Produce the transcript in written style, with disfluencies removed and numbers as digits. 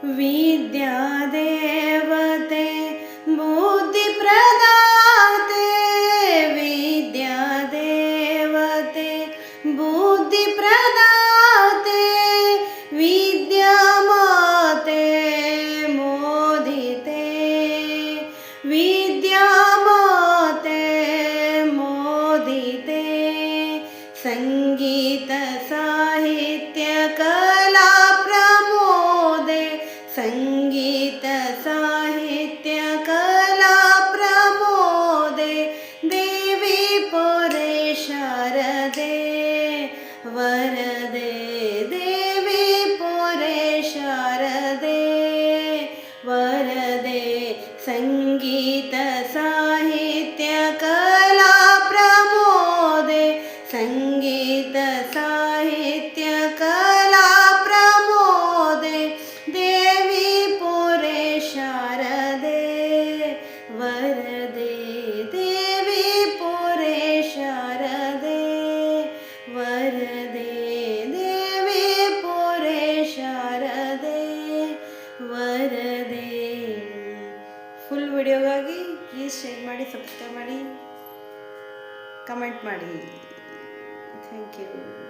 विद्यादेवते बुद्धिप्रदाते विद्यादेवते बुद्धिप्रदाते विद्यामाते मोदिते विद्यामाते मोदिते संगीत साहित्य कला प्रमोदे संगीत साहित्य कला प्रमोदे देवी पुरे शारदे वरदे देवी पुरे शारदे वरदे संगीत साहित्य कला प्रमोदे संगीत साहित्य कला प्रमोदे देवी पुरे शारदे वरदे देवी पुरे शारदे वरदे देवी पुरे शारदे वरदे ಫುಲ್ ವಿಡಿಯೋಗಾಗಿ ಪ್ಲೀಸ್ ಶೇರ್ ಮಾಡಿ, ಸಬ್ಸ್ಕ್ರೈಬ್ ಮಾಡಿ, ಕಮೆಂಟ್ ಮಾಡಿ. Thank you.